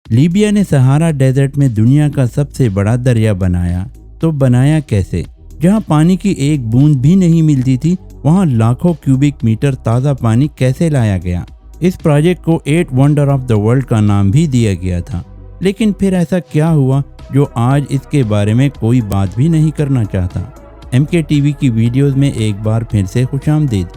Libya ने Sahara desert में दुनिया का सबसे बड़ा दरिया बनाया, तो बनाया कैसे? जहां पानी की एक बूंद भी नहीं मिलती थी, वहां लाखों क्यूबिक मीटर ताज़ा पानी कैसे लाया गया? इस प्रोजेक्ट को 8 वंडर ऑफ द वर्ल्ड का नाम भी दिया गया था। लेकिन फिर ऐसा क्या हुआ जो आज इसके बारे में कोई बात भी नहीं करना चाहता? MKTV की वीडियोस में एक बार फिर से खुशामदीद।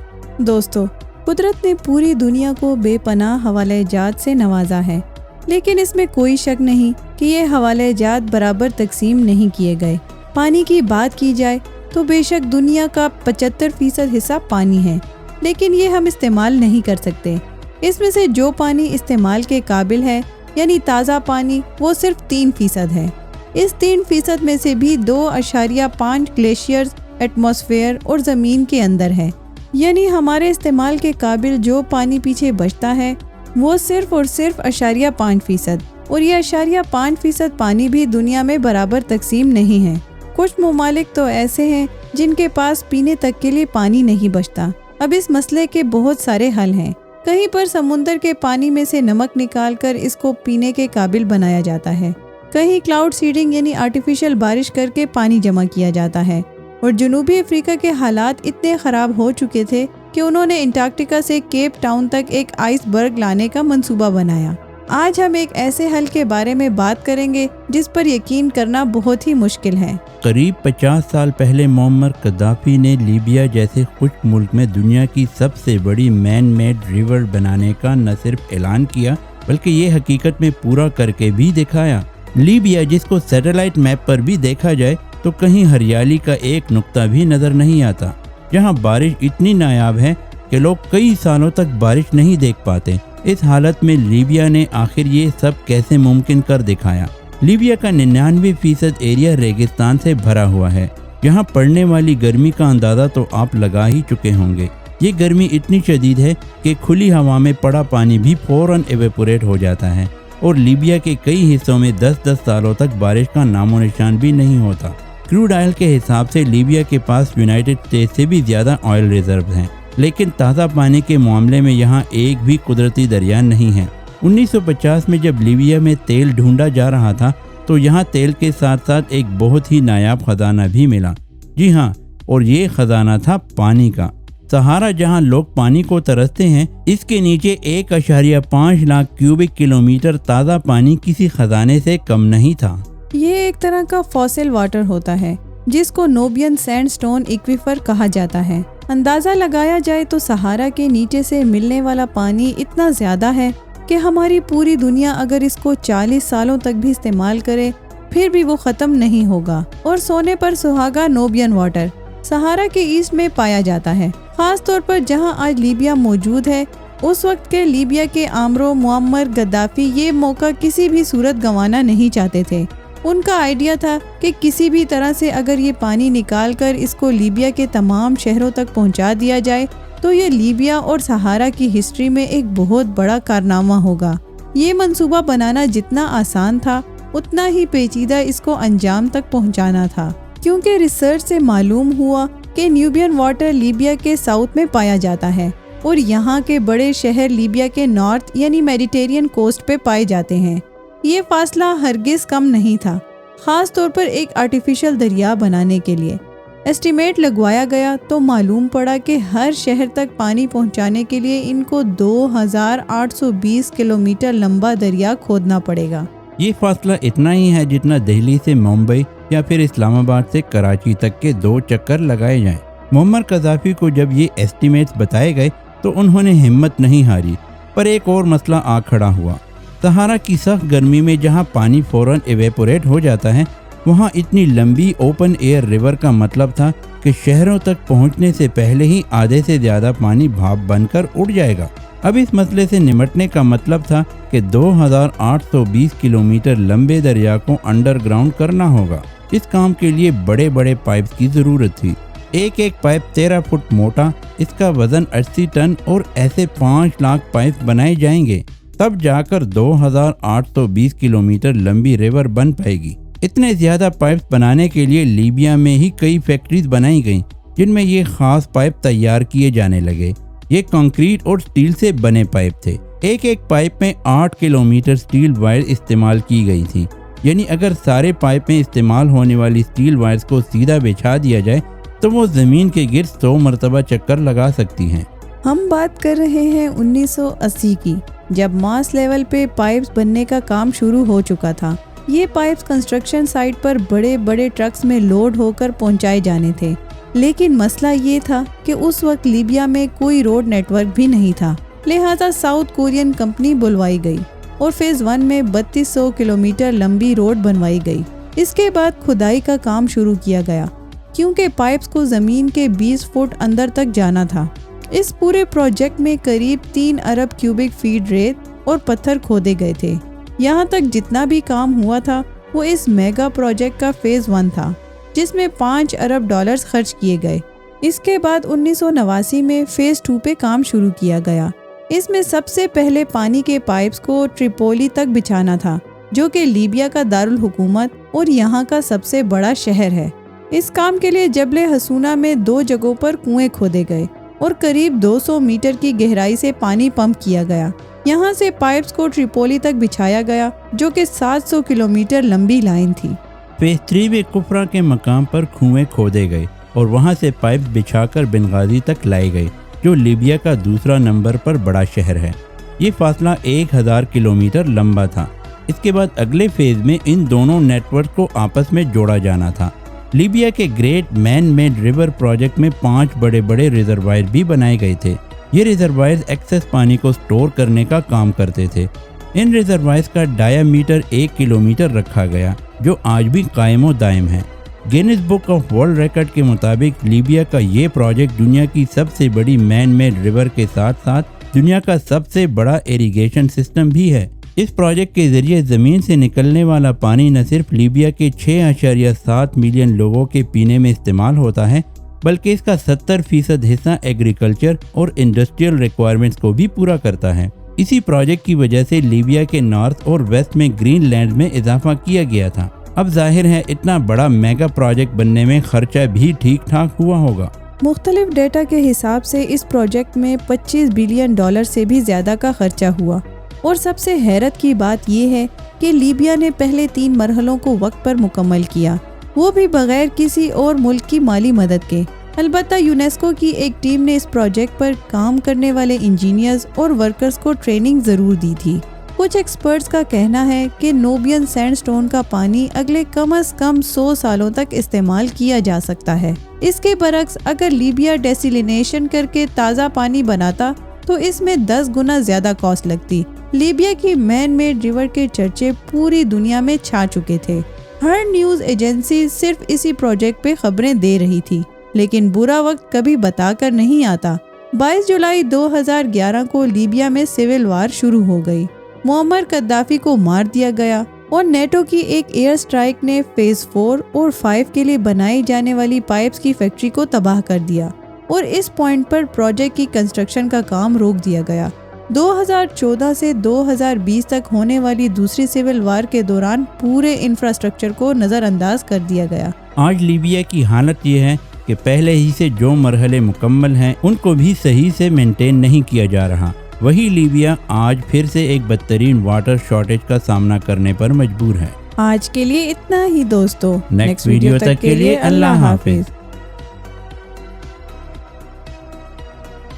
दोस्तों, कुदरत ने पूरी दुनिया को बेपनाह हवाले जात से नवाजा है, लेकिन इसमें कोई शक नहीं कि ये हवाले जात बराबर तकसीम नहीं किए गए। पानी की बात की जाए तो बेशक दुनिया का 75% हिस्सा पानी है, लेकिन ये हम इस्तेमाल नहीं कर सकते। इसमें से जो पानी इस्तेमाल के काबिल है यानी ताज़ा पानी, वो सिर्फ 3% है। इस 3% में से भी 2.5 ग्लेशियर्स एटमॉस्फेयर और ज़मीन के अंदर है, यानी हमारे इस्तेमाल के काबिल जो पानी पीछे बचता है वो सिर्फ और सिर्फ 0.5%। और ये 0.5% पानी भी दुनिया में बराबर तकसीम नहीं है। कुछ ममालिक तो ऐसे हैं जिनके पास पीने तक के लिए पानी नहीं बचता। अब इस मसले के बहुत सारे हल हैं। कहीं पर समुंदर के पानी में से नमक निकालकर इसको पीने के काबिल बनाया जाता है, कहीं क्लाउड सीडिंग यानी आर्टिफिशियल बारिश करके पानी जमा किया जाता है। और जनूबी अफ्रीका के हालात इतने ख़राब हो चुके थे कि उन्होंने अंटार्कटिका से केप टाउन तक एक आइसबर्ग लाने का मंसूबा बनाया। आज हम एक ऐसे हल के बारे में बात करेंगे जिस पर यकीन करना बहुत ही मुश्किल है। करीब 50 साल पहले मोअम्मर कद्दाफी ने लीबिया जैसे खुश्क मुल्क में दुनिया की सबसे बड़ी मैन मेड रिवर बनाने का न सिर्फ ऐलान किया, बल्कि ये हकीकत में पूरा करके भी दिखाया। लीबिया, जिसको सैटेलाइट मैप पर भी देखा जाए तो कहीं हरियाली का एक नुक्ता भी नजर नहीं आता, जहाँ बारिश इतनी नायाब है कि लोग कई सालों तक बारिश नहीं देख पाते। इस हालत में लीबिया ने आखिर ये सब कैसे मुमकिन कर दिखाया? लीबिया का 99% एरिया रेगिस्तान से भरा हुआ है। यहाँ पड़ने वाली गर्मी का अंदाज़ा तो आप लगा ही चुके होंगे। ये गर्मी इतनी शदीद है कि खुली हवा में पड़ा पानी भी फौरन एवेपोरेट हो जाता है और लीबिया के कई हिस्सों में 10-10 सालों तक बारिश का नामो निशान भी नहीं होता। क्रूड ऑयल के हिसाब से लीबिया के पास यूनाइटेड स्टेट्स से भी ज़्यादा ऑयल रिजर्व हैं, लेकिन ताज़ा पानी के मामले में यहाँ एक भी कुदरती दरिया नहीं है। 1950 में जब लीबिया में तेल ढूंढा जा रहा था तो यहाँ तेल के साथ साथ एक बहुत ही नायाब खजाना भी मिला। जी हाँ, और ये खजाना था पानी का। सहारा, जहाँ लोग पानी को तरसते हैं, इसके नीचे 1.5 लाख क्यूबिक किलोमीटर ताज़ा पानी किसी खजाने से कम नहीं था। ये एक तरह का फॉसिल वाटर होता है जिसको नोबियन सैंडस्टोन एक्वीफर कहा जाता है। अंदाज़ा लगाया जाए तो सहारा के नीचे से मिलने वाला पानी इतना ज़्यादा है कि हमारी पूरी दुनिया अगर इसको 40 सालों तक भी इस्तेमाल करे फिर भी वो ख़त्म नहीं होगा। और सोने पर सुहागा नोबियन वाटर सहारा के ईस्ट में पाया जाता है, ख़ास तौर पर जहां आज लीबिया मौजूद है। उस वक्त के लीबिया के आमरो मुअम्मर गद्दाफी ये मौका किसी भी सूरत गंवाना नहीं चाहते थे। उनका आइडिया था कि किसी भी तरह से अगर ये पानी निकाल कर इसको लीबिया के तमाम शहरों तक पहुंचा दिया जाए तो ये लीबिया और सहारा की हिस्ट्री में एक बहुत बड़ा कारनामा होगा। ये मंसूबा बनाना जितना आसान था उतना ही पेचीदा इसको अंजाम तक पहुंचाना था, क्योंकि रिसर्च से मालूम हुआ कि न्यूबियन वाटर लीबिया के साउथ में पाया जाता है और यहाँ के बड़े शहर लीबिया के नॉर्थ यानी मेडिटेरियन कोस्ट पे पाए जाते हैं। ये फासला हरगिज कम नहीं था, ख़ास तौर पर एक आर्टिफिशियल दरिया बनाने के लिए। एस्टीमेट लगवाया गया तो मालूम पड़ा कि हर शहर तक पानी पहुंचाने के लिए इनको 2820 किलोमीटर लंबा दरिया खोदना पड़ेगा। ये फासला इतना ही है जितना दिल्ली से मुंबई या फिर इस्लामाबाद से कराची तक के 2 चक्कर लगाए जाएं। मुअम्मर कद्दाफी को जब ये एस्टीमेट्स बताए गए तो उन्होंने हिम्मत नहीं हारी, पर एक और मसला आ खड़ा हुआ। सहारा की सख्त गर्मी में जहाँ पानी फौरन एवेपोरेट हो जाता है, वहाँ इतनी लंबी ओपन एयर रिवर का मतलब था कि शहरों तक पहुँचने से पहले ही आधे से ज़्यादा पानी भाप बनकर उड़ जाएगा। अब इस मसले से निमटने का मतलब था कि 2820 किलोमीटर लंबे दरिया को अंडरग्राउंड करना होगा। इस काम के लिए बड़े बड़े पाइप्स की ज़रूरत थी। एक एक पाइप 13 फुट मोटा, इसका वजन 80 टन और ऐसे 5 लाख पाइप बनाए जाएंगे, तब जाकर 2820 किलोमीटर लंबी रिवर बन पाएगी। इतने ज़्यादा पाइप्स बनाने के लिए लीबिया में ही कई फैक्ट्रीज बनाई गईं, जिनमें ये ख़ास पाइप तैयार किए जाने लगे। ये कंक्रीट और स्टील से बने पाइप थे। एक एक पाइप में 8 किलोमीटर स्टील वायर इस्तेमाल की गई थी। यानी अगर सारे पाइप में इस्तेमाल होने वाली स्टील वायर्स को सीधा बिछा दिया जाए तो वो ज़मीन के गिर्द 100 मरतबा चक्कर लगा सकती हैं। हम बात कर रहे हैं 1980 की, जब मास लेवल पे पाइप्स बनने का काम शुरू हो चुका था। ये पाइप्स कंस्ट्रक्शन साइट पर बड़े बड़े ट्रक्स में लोड होकर पहुंचाए जाने थे। लेकिन मसला ये था कि उस वक्त लीबिया में कोई रोड नेटवर्क भी नहीं था, लिहाजा साउथ कोरियन कंपनी बुलवाई गई और फेज 1 में 3200 किलोमीटर लंबी रोड बनवाई गई। इसके बाद खुदाई का काम शुरू किया गया, क्योंकि पाइप्स को जमीन के 20 फुट अंदर तक जाना था। इस पूरे प्रोजेक्ट में करीब 3 अरब क्यूबिक फीट रेत और पत्थर खोदे गए थे। यहाँ तक जितना भी काम हुआ था वो इस मेगा प्रोजेक्ट का फेज 1 था, जिसमें 5 अरब डॉलर्स खर्च किए गए। इसके बाद 1989 में फेज 2 पे काम शुरू किया गया। इसमें सबसे पहले पानी के पाइप्स को ट्रिपोली तक बिछाना था, जो कि लीबिया का दारुल हुकूमत और यहाँ का सबसे बड़ा शहर है। इस काम के लिए जबले हसूना में 2 जगहों पर कुएं खोदे गए और करीब 200 मीटर की गहराई से पानी पंप किया गया। यहाँ से पाइप्स को ट्रिपोली तक बिछाया गया, जो कि 700 किलोमीटर लंबी लाइन थी। फेज 3 में कुफरा के मकाम पर कुएं खोदे गए और वहाँ से पाइप बिछाकर बेंगाजी तक लाए गए, जो लीबिया का दूसरा नंबर पर बड़ा शहर है। ये फासला 1000 किलोमीटर लंबा था। इसके बाद अगले फेज में इन दोनों नेटवर्क को आपस में जोड़ा जाना था। लीबिया के great man made river project में 5 बड़े बड़े रिजर्वायर भी बनाए गए थे। ये रिजर्वायर्स एक्सेस पानी को स्टोर करने का काम करते थे। इन रिजर्वायर्स का डायामीटर 1 किलोमीटर रखा गया, जो आज भी कायम दायम है। Guinness book of world record के मुताबिक लीबिया का ये प्रोजेक्ट दुनिया की सबसे बड़ी मैन मेड रिवर के साथ साथ दुनिया का सबसे बड़ा इरिगेशन सिस्टम भी है। इस प्रोजेक्ट के जरिए ज़मीन से निकलने वाला पानी न सिर्फ लीबिया के 6.7 मिलियन लोगों के पीने में इस्तेमाल होता है, बल्कि इसका 70% हिस्सा एग्रीकल्चर और इंडस्ट्रियल रिक्वायरमेंट्स को भी पूरा करता है। इसी प्रोजेक्ट की वजह से लीबिया के नॉर्थ और वेस्ट में ग्रीन लैंड में इजाफा किया गया था। अब जाहिर है इतना बड़ा मेगा प्रोजेक्ट बनने में खर्चा भी ठीक ठाक हुआ होगा। मुख्तलिफ डेटा के हिसाब से इस प्रोजेक्ट में 25 बिलियन डॉलर से भी ज़्यादा का खर्चा हुआ। और सबसे हैरत की बात यह है कि लीबिया ने पहले 3 मरहलों को वक्त पर मुकम्मल किया, वो भी बगैर किसी और मुल्क की माली मदद के। अलबत्ता यूनेस्को की एक टीम ने इस प्रोजेक्ट पर काम करने वाले इंजीनियर्स और वर्कर्स को ट्रेनिंग ज़रूर दी थी। कुछ एक्सपर्ट्स का कहना है कि नोबियन सैंडस्टोन का पानी अगले कम से कम 100 सालों तक इस्तेमाल किया जा सकता है। इसके बरक्स अगर लीबिया डेसिलिनेशन करके ताज़ा पानी बनाता तो इसमें 10 गुना ज़्यादा कॉस्ट लगती। लीबिया की मैन मेड रिवर के चर्चे पूरी दुनिया में छा चुके थे। हर न्यूज़ एजेंसी सिर्फ इसी प्रोजेक्ट पे खबरें दे रही थी, लेकिन बुरा वक्त कभी बताकर नहीं आता। 22 जुलाई 2011 को लीबिया में सिविल वार शुरू हो गई। मुअम्मर कद्दाफी को मार दिया गया और नेटो की एक एयर स्ट्राइक ने फेज 4 और 5 के लिए बनाई जाने वाली पाइप्स की फैक्ट्री को तबाह कर दिया और इस पॉइंट पर प्रोजेक्ट की कंस्ट्रक्शन का काम रोक दिया गया। 2014 से 2020 तक होने वाली दूसरी सिविल वार के दौरान पूरे इंफ्रास्ट्रक्चर को नज़रअंदाज कर दिया गया। आज लीबिया की हालत ये है कि पहले ही से जो मरहले मुकम्मल हैं उनको भी सही से मेंटेन नहीं किया जा रहा। वही लीबिया आज फिर से एक बदतरीन वाटर शॉर्टेज का सामना करने पर मजबूर है। आज के लिए इतना ही दोस्तों। नेक्स्ट वीडियो तक के लिए अल्लाह हाफिज।